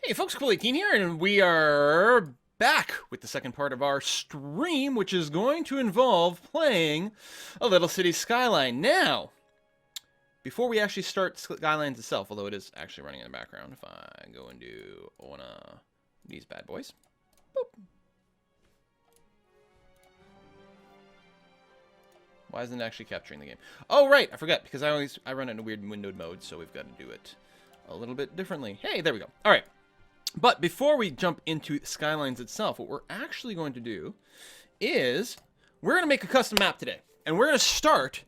Hey folks, Cool18 here, and we are back with the second part of our stream, which is going to involve playing a Little City Skyline. Now, before we actually start Skylines itself, although it is actually running in the background, if I go and do one of these bad boys. Boop. Why isn't it actually capturing the game? Oh, right, I forgot, because I run it in a weird windowed mode, so we've got to do it a little bit differently. Hey, there we go. All right. But before we jump into Skylines itself, what we're actually going to do is we're going to make a custom map today. And we're going to start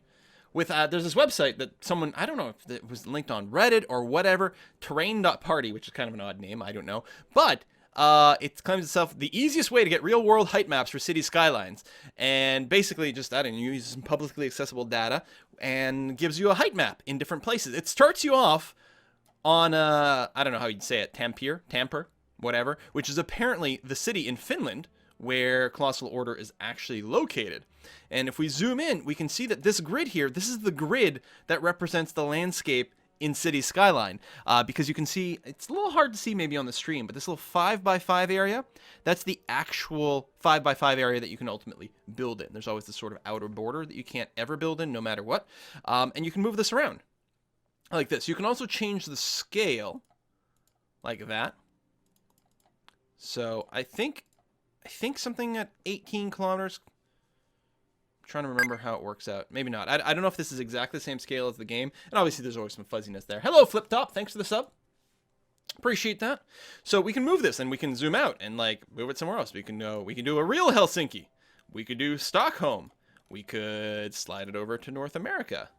with, there's this website that someone, I don't know if it was linked on Reddit or whatever, terrain.party, which is kind of an odd name, I don't know. But it claims itself the easiest way to get real-world height maps for city skylines. And basically just, I don't know, uses some publicly accessible data and gives you a height map in different places. It starts you off on, I don't know how you'd say it, Tampere, whatever, which is apparently the city in Finland where Colossal Order is actually located. And if we zoom in, we can see that this grid here, this is the grid that represents the landscape in City Skyline. Because you can see, it's a little hard to see maybe on the stream, but this little 5x5 area, that's the actual 5x5 area that you can ultimately build in. There's always this sort of outer border that you can't ever build in, no matter what. And you can move this around like this. You can also change the scale like that. So I think something at 18 kilometers. I'm trying to remember how it works out. Maybe not. I don't know if this is exactly the same scale as the game. And obviously there's always some fuzziness there. Hello, Flip Top. Thanks for the sub. Appreciate that. So we can move this and we can zoom out and like move it somewhere else. We can do a real Helsinki. We could do Stockholm. We could slide it over to North America.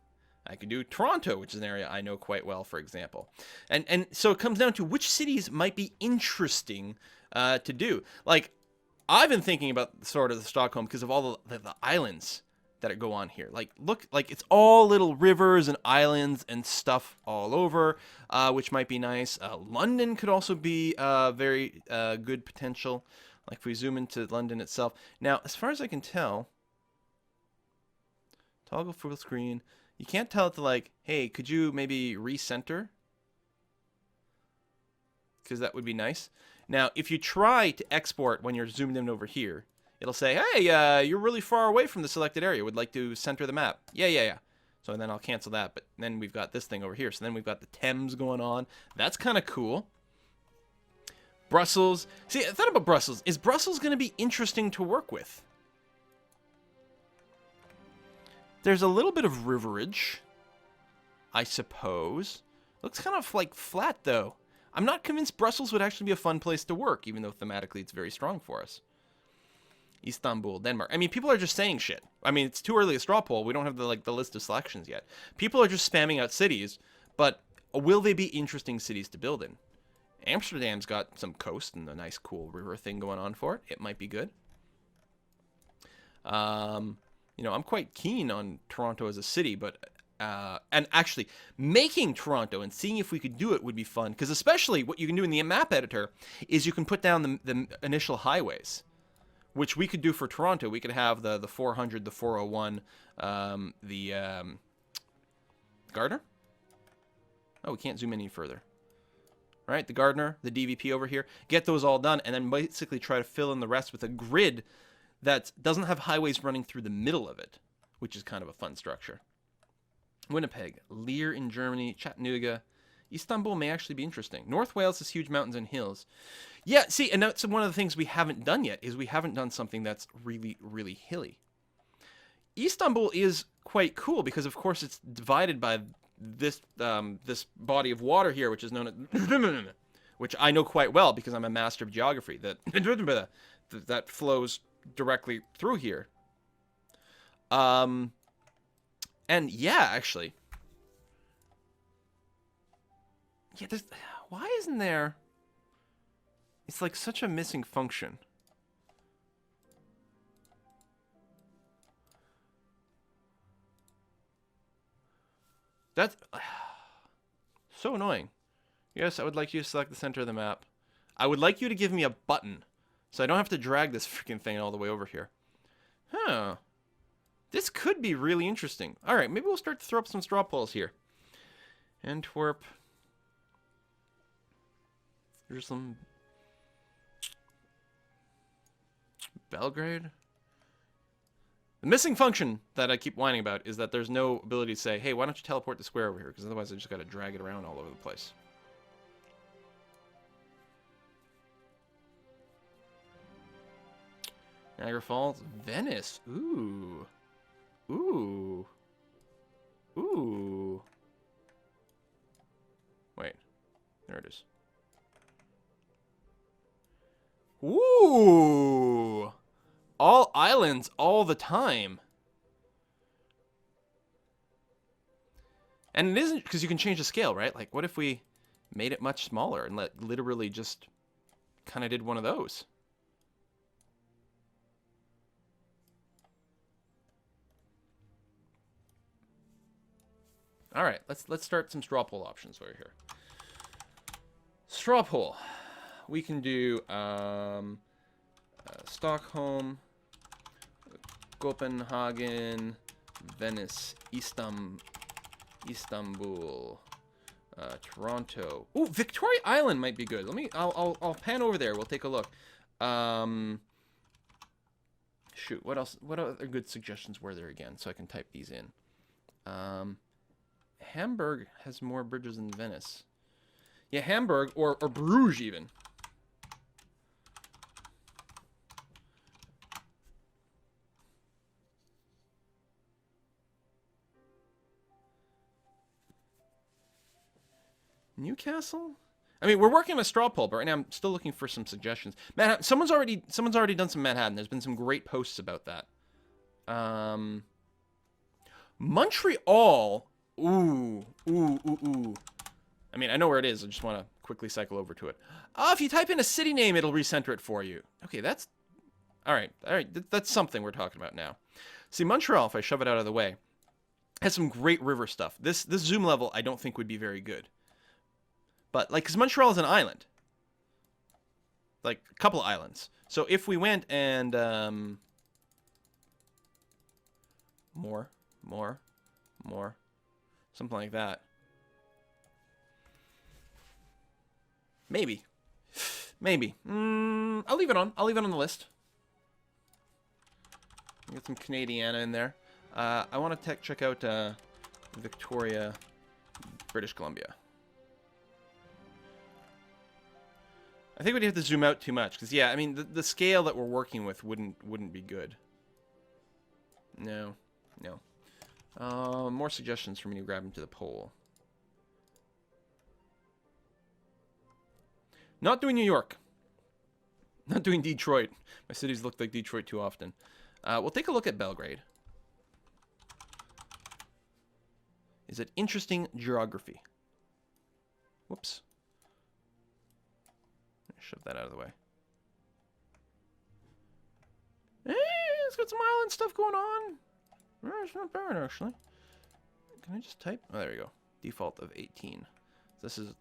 I could do Toronto, which is an area I know quite well, for example. And so it comes down to which cities might be interesting to do. Like, I've been thinking about sort of the Stockholm because of all the islands that go on here. Like, look, like it's all little rivers and islands and stuff all over, which might be nice. London could also be very good potential. Like if we zoom into London itself. Now, as far as I can tell, toggle full screen. You can't tell it to like, hey, could you maybe recenter? Because that would be nice. Now, if you try to export when you're zoomed in over here, it'll say, hey, you're really far away from the selected area. Would like to center the map. Yeah. So then I'll cancel that. But then we've got this thing over here. So then we've got the Thames going on. That's kind of cool. Brussels. See, I thought about Brussels. Is Brussels going to be interesting to work with? There's a little bit of riverage, I suppose. Looks kind of like flat, though. I'm not convinced Brussels would actually be a fun place to work, even though thematically it's very strong for us. Istanbul, Denmark. I mean, people are just saying shit. I mean, it's too early to straw poll. We don't have the list of selections yet. People are just spamming out cities, but will they be interesting cities to build in? Amsterdam's got some coast and a nice, cool river thing going on for it. It might be good. You know, I'm quite keen on Toronto as a city, but and actually making Toronto and seeing if we could do it would be fun, because especially what you can do in the map editor is you can put down the initial highways, which we could do for Toronto. We could have the 400, the 401, Gardner? Oh, we can't zoom any further. Right, the Gardner, the DVP over here. Get those all done, and then basically try to fill in the rest with a grid that doesn't have highways running through the middle of it, which is kind of a fun structure. Winnipeg, Leer in Germany, Chattanooga. Istanbul may actually be interesting. North Wales has huge mountains and hills. Yeah, see, and that's one of the things we haven't done yet, is we haven't done something that's really, really hilly. Istanbul is quite cool because, of course, it's divided by this this body of water here, which is known as... which I know quite well because I'm a master of geography, that flows directly through here. And yeah, actually. Yeah, why isn't there... It's like such a missing function. That's so annoying. Yes, I would like you to select the center of the map. I would like you to give me a button, so I don't have to drag this freaking thing all the way over here. Huh. This could be really interesting. Alright, maybe we'll start to throw up some straw polls here. Antwerp. Jerusalem. Belgrade? The missing function that I keep whining about is that there's no ability to say, hey, why don't you teleport the square over here? Because otherwise I just got to drag it around all over the place. Niagara Falls. Venice. Ooh. Ooh. Ooh. Wait. There it is. Ooh. All islands all the time. And it isn't because you can change the scale, right? Like, what if we made it much smaller and literally just kind of did one of those? All right, let's start some straw poll options over here. Straw poll. We can do Stockholm, Copenhagen, Venice, Istanbul, Toronto. Ooh, Victoria Island might be good. I'll pan over there. We'll take a look. Shoot, what else? What other good suggestions were there again? So I can type these in. Hamburg has more bridges than Venice. Yeah, Hamburg or Bruges even. Newcastle? I mean, we're working on a straw poll, but right now I'm still looking for some suggestions. Manhattan, someone's already done some Manhattan. There's been some great posts about that. Montreal. Ooh. I mean, I know where it is. I just want to quickly cycle over to it. Oh, if you type in a city name, it'll recenter it for you. Okay, that's... All right. That's something we're talking about now. See, Montreal, if I shove it out of the way, has some great river stuff. This zoom level, I don't think would be very good. But, like, because Montreal is an island. Like, a couple of islands. So if we went and... More. Something like that. Maybe. I'll leave it on. I'll leave it on the list. Get some Canadiana in there. I want to check out Victoria, British Columbia. I think we'd have to zoom out too much because, yeah, I mean, the scale that we're working with wouldn't be good. No. More suggestions for me to grab into the poll. Not doing New York. Not doing Detroit. My cities look like Detroit too often. We'll take a look at Belgrade. Is it interesting geography? Whoops. Shove that out of the way. It's got some island stuff going on. It's not bad, actually. Can I just type? Oh, there we go. Default of 18. This is...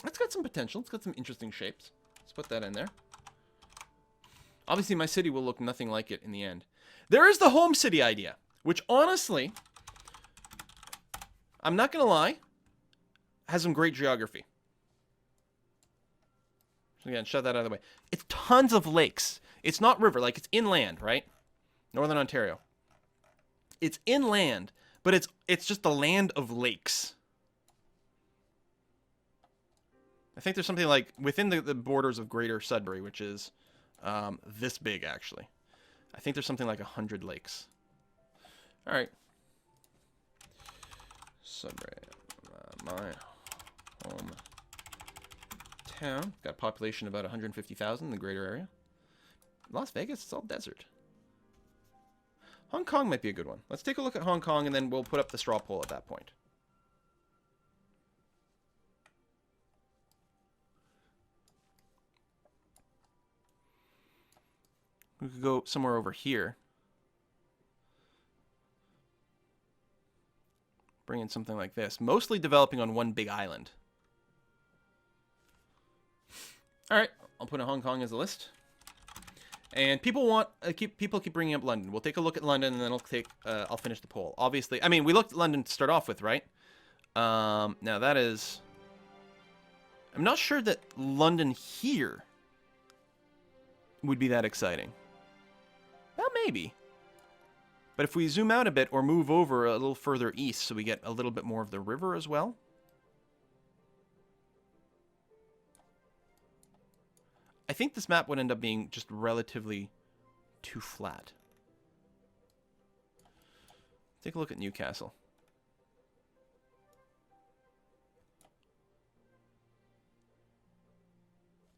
It's got some potential. It's got some interesting shapes. Let's put that in there. Obviously, my city will look nothing like it in the end. There is the home city idea, which honestly, I'm not going to lie, has some great geography. So again, shut that out of the way. It's tons of lakes. It's not river, like it's inland, right? Northern Ontario. It's inland, but it's just the land of lakes. I think there's something like within the borders of Greater Sudbury, which is this big, actually. I think there's something like 100 lakes. All right. Sudbury, my home town. Got a population of about 150,000 in the greater area. Las Vegas, it's all desert. Hong Kong might be a good one. Let's take a look at Hong Kong, and then we'll put up the straw poll at that point. We could go somewhere over here. Bring in something like this. Mostly developing on one big island. All right, I'll put in Hong Kong as a list. And people keep bringing up London. We'll take a look at London, and then I'll finish the poll. Obviously, I mean, we looked at London to start off with, right? Now that is... I'm not sure that London here would be that exciting. Well, maybe. But if we zoom out a bit or move over a little further east so we get a little bit more of the river as well. I think this map would end up being just relatively too flat. Take a look at Newcastle.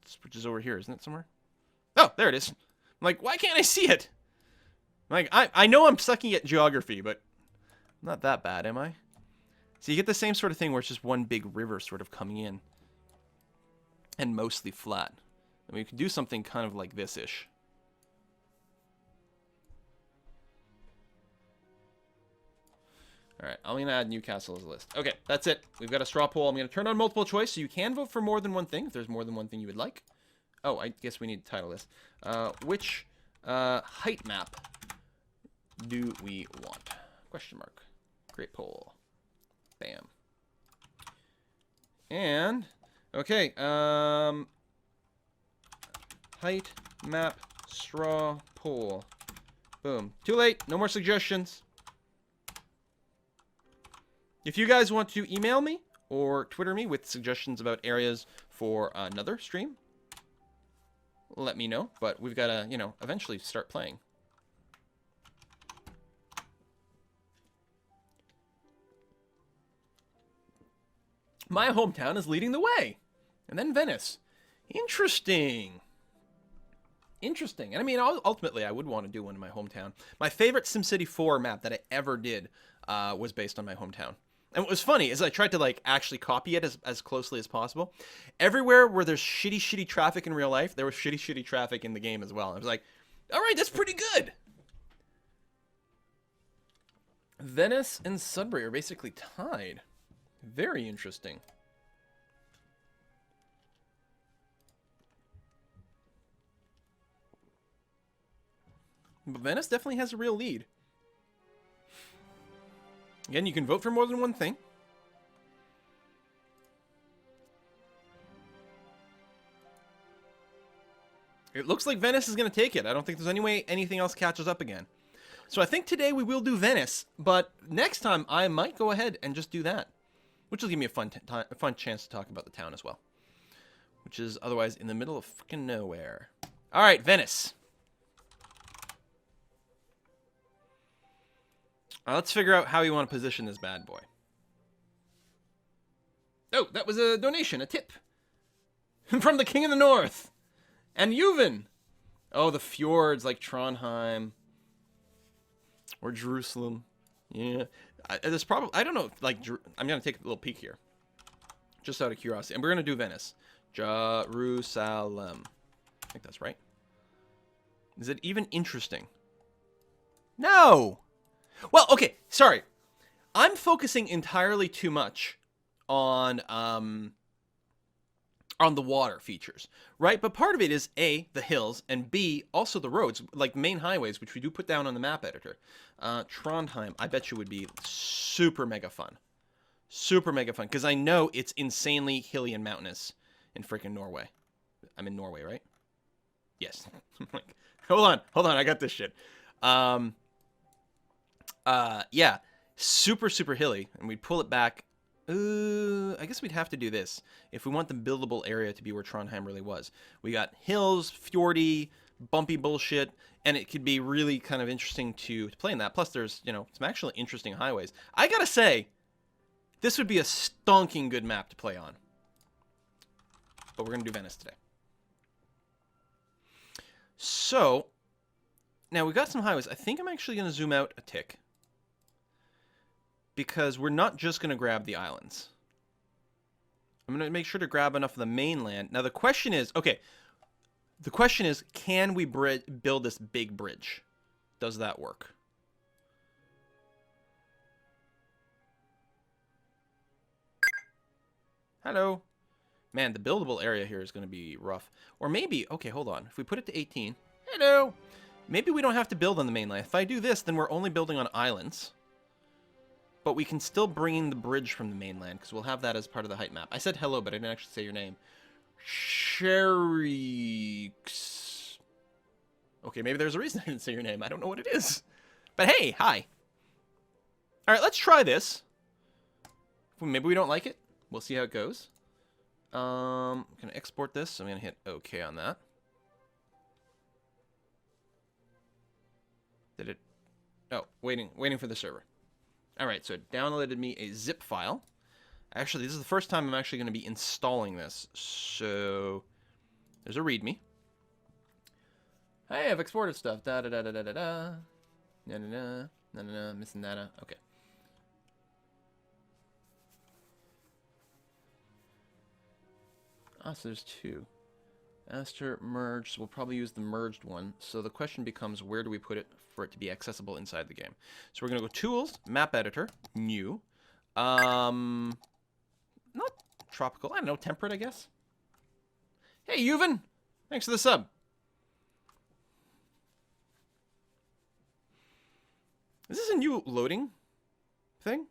This bridge is over here, isn't it, somewhere? Oh, there it is. I'm like, why can't I see it? Like, I know I'm sucking at geography, but I'm not that bad, am I? So you get the same sort of thing where it's just one big river sort of coming in. And mostly flat. And we could do something kind of like this-ish. Alright, I'm going to add Newcastle as a list. Okay, that's it. We've got a straw poll. I'm going to turn on multiple choice, so you can vote for more than one thing, if there's more than one thing you would like. Oh, I guess we need to title this. Which height map do we want? Question mark. Great poll. Bam. And, okay, height map straw poll. Boom. Too late. No more suggestions. If you guys want to email me or Twitter me with suggestions about areas for another stream, let me know. But we've got to, you know, eventually start playing. My hometown is leading the way. And then Venice. Interesting. Interesting. And I mean, ultimately, I would want to do one in my hometown. My favorite SimCity 4 map that I ever did was based on my hometown. And what was funny is I tried to, like, actually copy it as closely as possible. Everywhere where there's shitty traffic in real life, there was shitty traffic in the game as well. I was like, all right, that's pretty good. Venice and Sudbury are basically tied. Very interesting. But Venice definitely has a real lead. Again, you can vote for more than one thing. It looks like Venice is going to take it. I don't think there's any way anything else catches up again. So I think today we will do Venice, but next time I might go ahead and just do that. Which will give me a fun chance to talk about the town as well. Which is otherwise in the middle of freaking nowhere. Alright, Venice. Let's figure out how you want to position this bad boy. Oh, that was a donation, a tip. From the King of the North. And Juven. Oh, the fjords like Trondheim. Or Jerusalem. Yeah. There's probably, I don't know, like, I'm going to take a little peek here. Just out of curiosity. And we're going to do Venice. Jerusalem. I think that's right. Is it even interesting? No! Well, okay, sorry. I'm focusing entirely too much on the water features, right? But part of it is A, the hills, and B, also the roads, like main highways, which we do put down on the map editor. Trondheim, I bet you would be super mega fun. Super mega fun, because I know it's insanely hilly and mountainous in freaking Norway. I'm in Norway, right? Yes. Hold on, I got this shit. Yeah, super hilly, and we'd pull it back. I guess we'd have to do this if we want the buildable area to be where Trondheim really was. We got hills, fjordy, bumpy bullshit, and it could be really kind of interesting to play in that. Plus, there's, you know, some actually interesting highways. I gotta say, this would be a stonking good map to play on. But we're gonna do Venice today. So, now we've got some highways. I think I'm actually gonna zoom out a tick. Because we're not just going to grab the islands. I'm going to make sure to grab enough of the mainland. Now the question is, okay, the question is, can we build this big bridge? Does that work? Hello. Man, the buildable area here is going to be rough. Or maybe, okay, hold on. If we put it to 18, Hello. Maybe we don't have to build on the mainland. If I do this, then we're only building on islands. But we can still bring in the bridge from the mainland, because we'll have that as part of the height map. I said hello, but I didn't actually say your name. Sherryx. Okay, maybe there's a reason I didn't say your name. I don't know what it is. But hey, hi. Alright, let's try this. Maybe we don't like it. We'll see how it goes. I'm going to export this. I'm going to hit OK on that. Did it? Oh, waiting for the server. Alright, so it downloaded me a zip file. Actually, this is the first time I'm actually going to be installing this. So, there's a README. Hey, I've exported stuff. Da da da da da da da. Na na na. Na na na. Missing data. Okay. Ah, so there's two. Master merged. We'll probably use the merged one. So the question becomes, where do we put it for it to be accessible inside the game? So we're going to go Tools, Map Editor, New. Not tropical. I don't know, temperate, I guess. Hey, Yuvan! Thanks for the sub. Is this a new loading thing?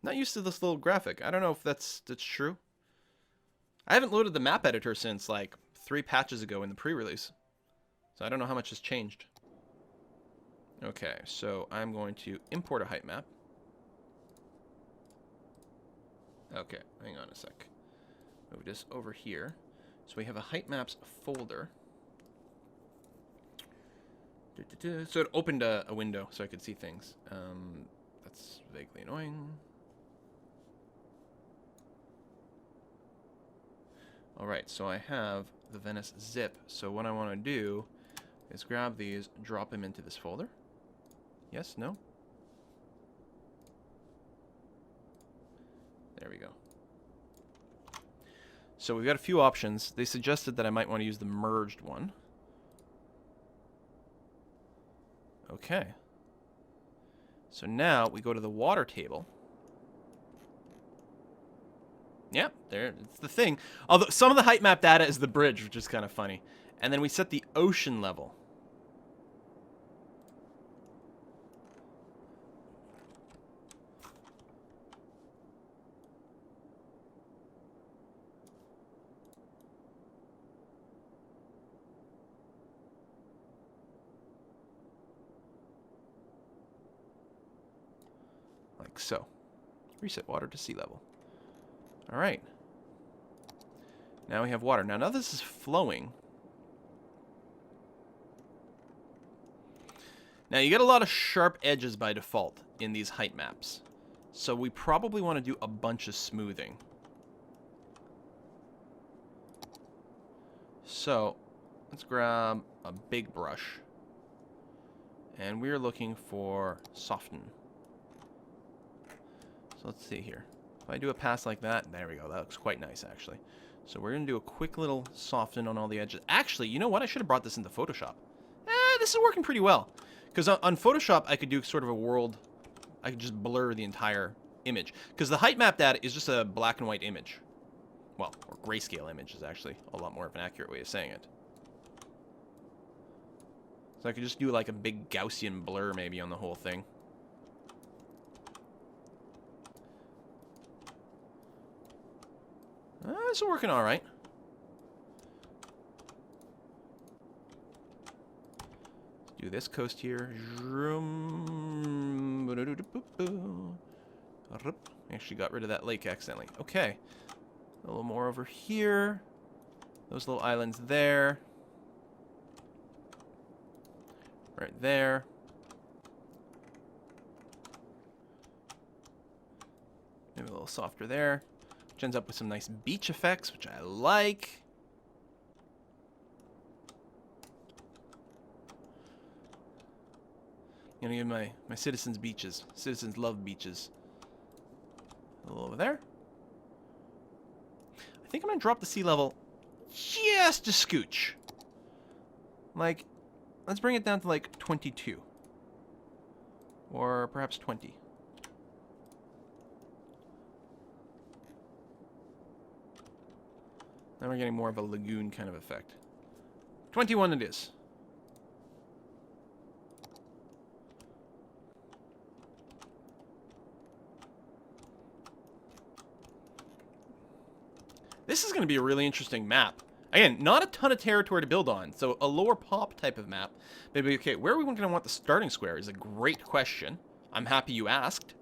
Not used to this little graphic. I don't know if that's true. I haven't loaded the map editor since, like, 3 patches ago in the pre-release. So I don't know how much has changed. Okay, so I'm going to import a height map. Okay, hang on a sec. Move this over here. So we have a height maps folder. So it opened a window so I could see things. That's vaguely annoying. Alright, so I have the Venice zip. So what I want to do is grab these, drop them into this folder. Yes? No? There we go. So we've got a few options. They suggested that I might want to use the merged one. Okay. So now we go to the water table. Yeah, there, it's the thing. Although some of the height map data is the bridge, which is kind of funny. And then we set the ocean level. Like so. Reset water to sea level. All right. Now we have water. Now this is flowing. Now you get a lot of sharp edges by default in these height maps. So we probably want to do a bunch of smoothing. So let's grab a big brush. And we're looking for soften. So let's see here. If I do a pass like that, there we go. That looks quite nice, actually. So we're going to do a quick little soften on all the edges. Actually, you know what? I should have brought this into Photoshop. This is working pretty well. Because on Photoshop, I could do sort of a world... I could just blur the entire image. Because the height map data is just a black and white image. Well, or grayscale image is actually a lot more of an accurate way of saying it. So I could just do like a big Gaussian blur maybe on the whole thing. This is working all right. Let's do this coast here. Actually got rid of that lake accidentally. Okay. A little more over here. Those little islands there. Right there. Maybe a little softer there. Which ends up with some nice beach effects, which I like. I'm gonna give my citizens beaches. Citizens love beaches. A little over there. I think I'm gonna drop the sea level just a scooch. Like, let's bring it down to like 22. Or perhaps 20. Now we're getting more of a lagoon kind of effect. 21 it is. this is going to be a really interesting map. Again, not a ton of territory to build on, so a lower pop type of map. Maybe, okay, where are we going to want the starting square is a great question. I'm happy you asked.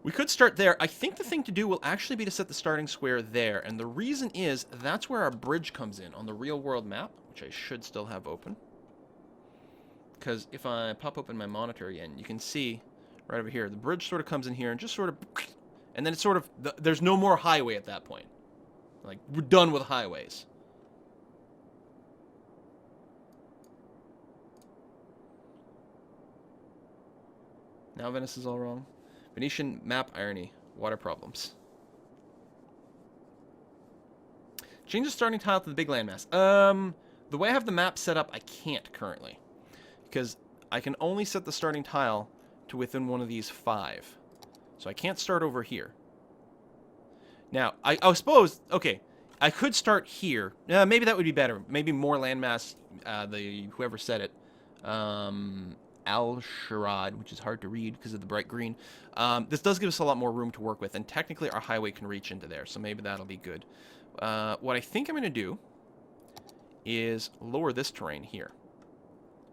We could start there. I think the thing to do will actually be to set the starting square there, and the reason is that's where our bridge comes in on the real world map, which I should still have open. Because if I pop open my monitor again, you can see right over here, the bridge sort of comes in here and just sort of, and then it's sort of, there's no more highway at that point. Like, we're done with highways. Now Venice is all wrong. Venetian map irony. Water problems. Change the starting tile to the big landmass. The way I have the map set up, I can't currently. Because I can only set the starting tile to within one of these 5. So I can't start over here. Now, I suppose, okay, I could start here. Maybe that would be better. Maybe more landmass, whoever said it. Al-Sharad, which is hard to read because of the bright green. This does give us a lot more room to work with, and technically our highway can reach into there, so maybe that'll be good. What I think I'm going to do is lower this terrain here,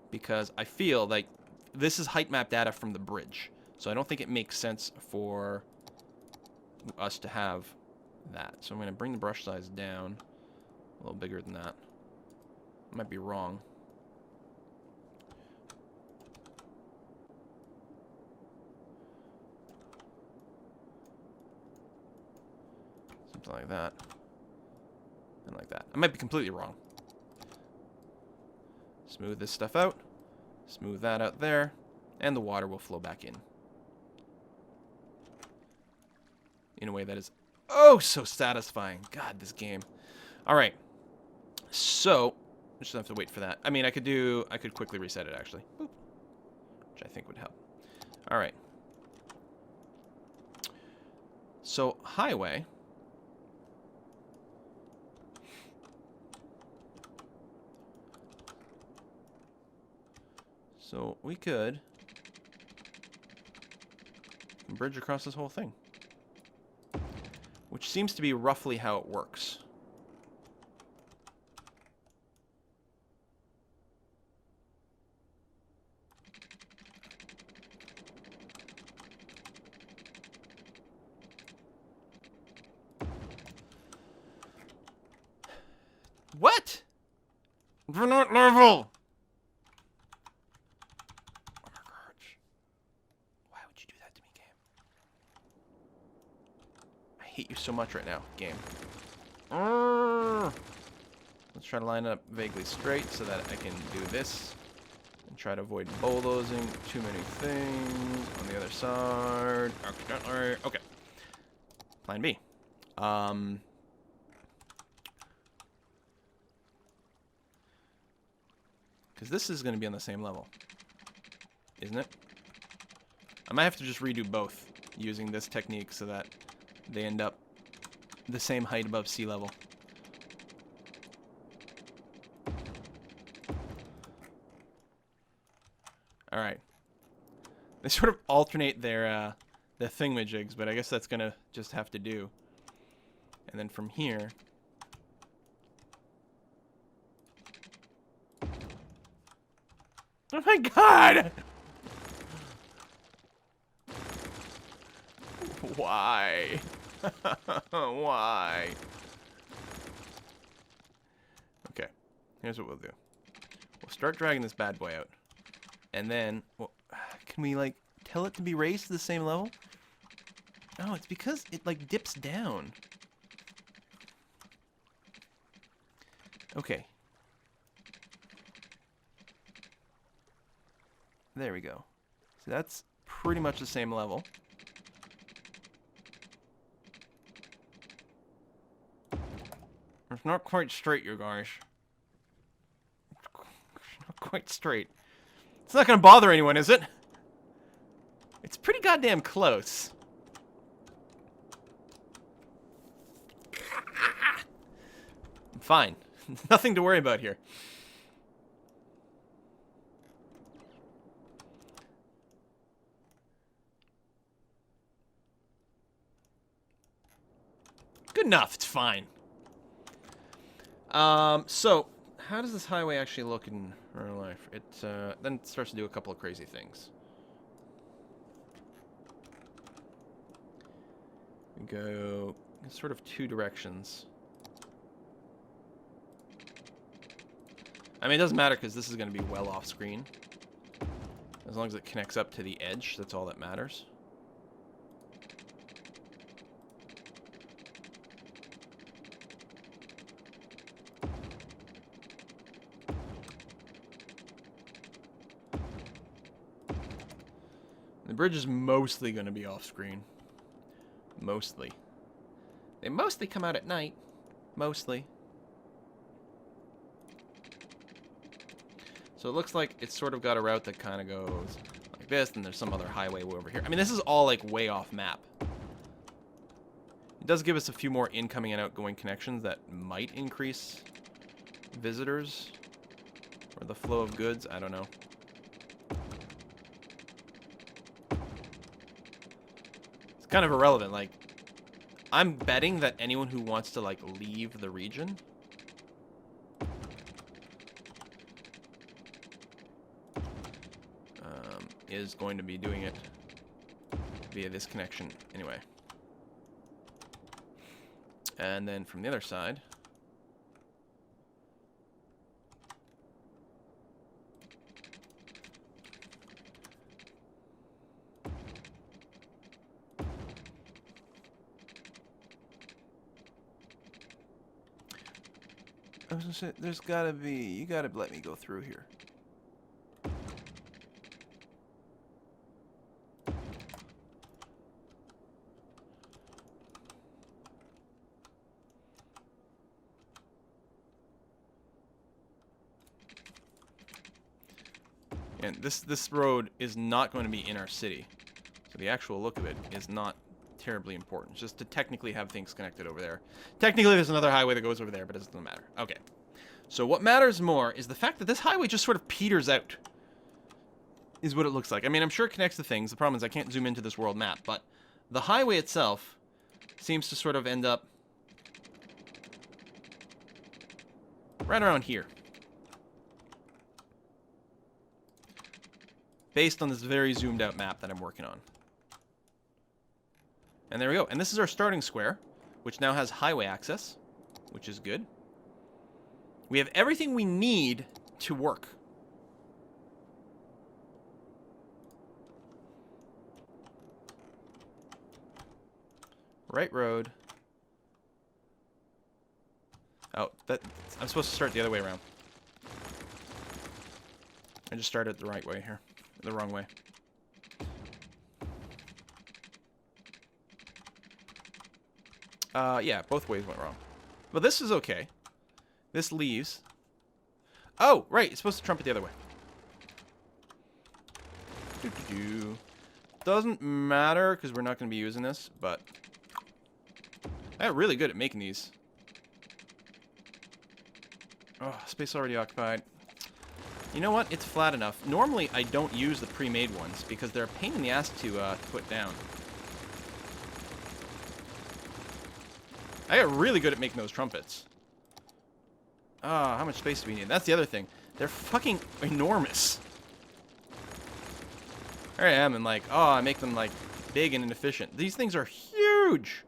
because I feel like this is height map data from the bridge, so I don't think it makes sense for us to have that. So I'm going to bring the brush size down a little bigger than that. I might be wrong. Something like that. And like that. I might be completely wrong. Smooth this stuff out. Smooth that out there. And the water will flow back in a way that is oh so satisfying. God, this game. Alright. So, I just have to wait for that. I mean, I could quickly reset it, actually. Boop. Which I think would help. Alright. So, highway. So, we could bridge across this whole thing. Which seems to be roughly how it works. What? We're not level! Oh my gosh. Why would you do that to me, game? I hate you so much right now, game. Let's try to line it up vaguely straight so that I can do this. And try to avoid bulldozing too many things on the other side. Okay. Plan B. Because this is going to be on the same level. Isn't it? I might have to just redo both using this technique so that they end up the same height above sea level. Alright. They sort of alternate their thingamajigs, but I guess that's going to just have to do. And then from here... Oh my god! Why? Why? Okay, here's what we'll do. We'll start dragging this bad boy out. And then, well, can we, like, tell it to be raised to the same level? No, it's because it, like, dips down. Okay. There we go. So that's pretty much the same level. It's not quite straight, you guys. It's not quite straight. It's not gonna bother anyone, is it? It's pretty goddamn close. I'm fine. Nothing to worry about here. good enough. It's fine. So, how does this highway actually look in real life? It then starts to do a couple of crazy things. We go sort of two directions. I mean, it doesn't matter because this is going to be well off screen. As long as it connects up to the edge, that's all that matters. The bridge is mostly going to be off screen. Mostly. They mostly come out at night. Mostly. So it looks like it's sort of got a route that kind of goes like this, and there's some other highway way over here. I mean, this is all like way off map. It does give us a few more incoming and outgoing connections that might increase visitors or the flow of goods. I don't know. It's kind of irrelevant. Like, I'm betting that anyone who wants to like leave the region is going to be doing it via this connection anyway. And then from the other side, I was gonna say, there's gotta be, you gotta let me go through here. And this road is not going to be in our city. So the actual look of it is not terribly important. Just to technically have things connected over there. Technically there's another highway that goes over there, but it doesn't matter. Okay. So what matters more is the fact that this highway just sort of peters out. Is what it looks like. I mean, I'm sure it connects to things. The problem is I can't zoom into this world map, but the highway itself seems to sort of end up right around here. Based on this very zoomed out map that I'm working on. And there we go. And this is our starting square, which now has highway access, which is good. We have everything we need to work. Right road. Oh, I'm supposed to start the other way around. I just started the right way here. The wrong way. Yeah, both ways went wrong. But this is okay. This leaves. Oh, right, it's supposed to trumpet the other way. Doo-doo-doo. Doesn't matter, because we're not going to be using this, but I'm really good at making these. Oh, space already occupied. You know what? It's flat enough. Normally, I don't use the pre-made ones because they're a pain in the ass to put down. I got really good at making those trumpets. Ah, how much space do we need? That's the other thing. They're fucking enormous. There I am, and like, oh, I make them like big and inefficient. These things are huge!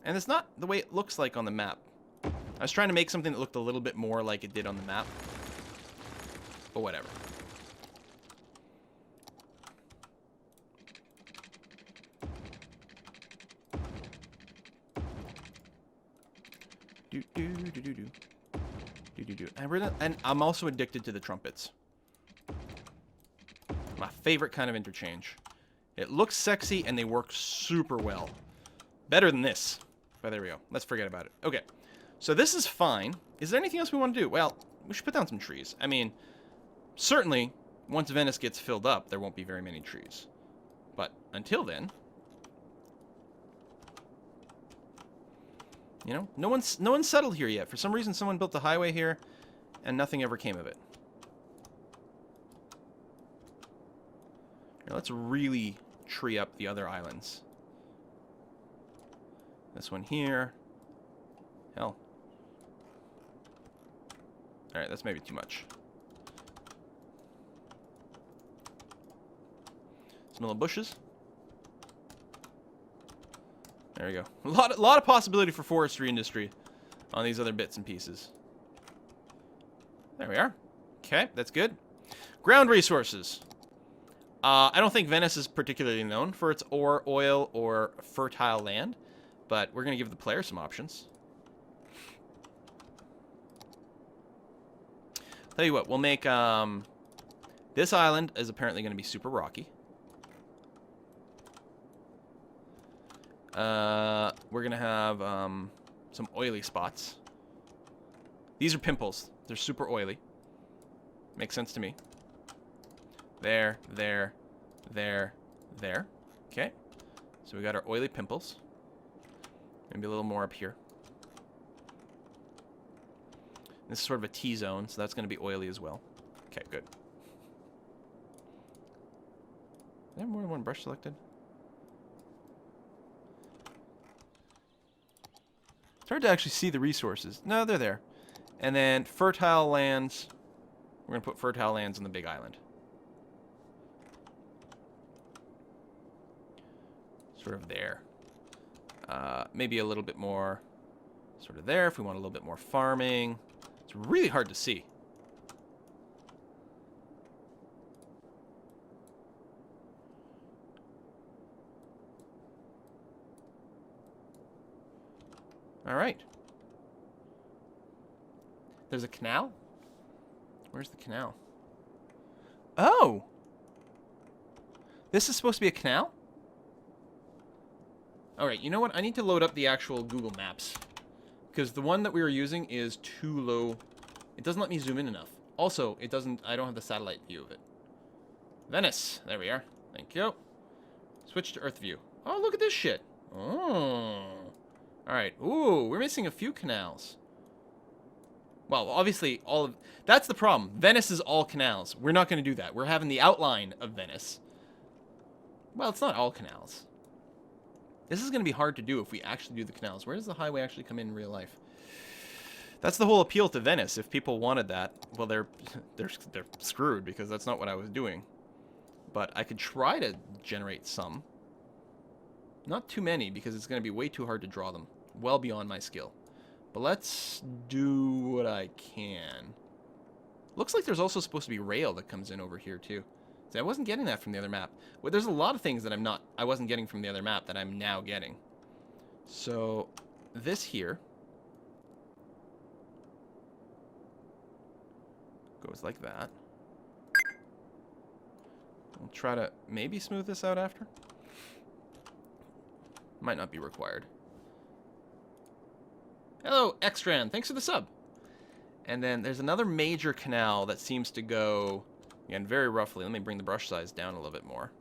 And it's not the way it looks like on the map. I was trying to make something that looked a little bit more like it did on the map. But whatever. Do do do do do do do do. And I'm also addicted to the trumpets. My favorite kind of interchange. It looks sexy and they work super well. Better than this. But there we go. Let's forget about it. Okay. So this is fine. Is there anything else we want to do? Well, we should put down some trees. I mean, certainly, once Venice gets filled up, there won't be very many trees. But until then, you know, no one's settled here yet. For some reason, someone built the highway here, and nothing ever came of it. Now, let's really tree up the other islands. This one here. Hell. Alright, that's maybe too much. Some little bushes. There we go. A lot of possibility for forestry industry on these other bits and pieces. There we are. Okay, that's good. Ground resources. I don't think Venice is particularly known for its ore, oil, or fertile land, but we're going to give the player some options. Tell you what, we'll make, this island is apparently going to be super rocky. We're going to have, some oily spots. These are pimples. They're super oily. Makes sense to me. There, there, there, there. Okay. So we got our oily pimples. Maybe a little more up here. This is sort of a T-zone, so that's going to be oily as well. Okay, good. Is there more than one brush selected? It's hard to actually see the resources. No, they're there. And then fertile lands. We're going to put fertile lands on the big island. Sort of there. Maybe a little bit more sort of there if we want a little bit more farming. It's really hard to see. All right. There's a canal? Where's the canal? Oh! This is supposed to be a canal? Alright, you know what? I need to load up the actual Google Maps. Because the one that we were using is too low. It doesn't let me zoom in enough. Also, it doesn't... I don't have the satellite view of it. Venice. There we are. Thank you. Switch to Earth view. Oh, look at this shit. Oh. Alright. Ooh, we're missing a few canals. Well, obviously, all of... That's the problem. Venice is all canals. We're not going to do that. We're having the outline of Venice. Well, it's not all canals. This is going to be hard to do if we actually do the canals. Where does the highway actually come in real life? That's the whole appeal to Venice. If people wanted that, well, they're screwed because that's not what I was doing. But I could try to generate some. Not too many because it's going to be way too hard to draw them. Well beyond my skill. But let's do what I can. Looks like there's also supposed to be rail that comes in over here too. See, I wasn't getting that from the other map. Well, there's a lot of things that I wasn't getting from the other map that I'm now getting. So this here goes like that. I'll try to maybe smooth this out after. Might not be required. Hello, Xtran. Thanks for the sub. And then there's another major canal that seems to go, again, very roughly. Let me bring the brush size down a little bit more.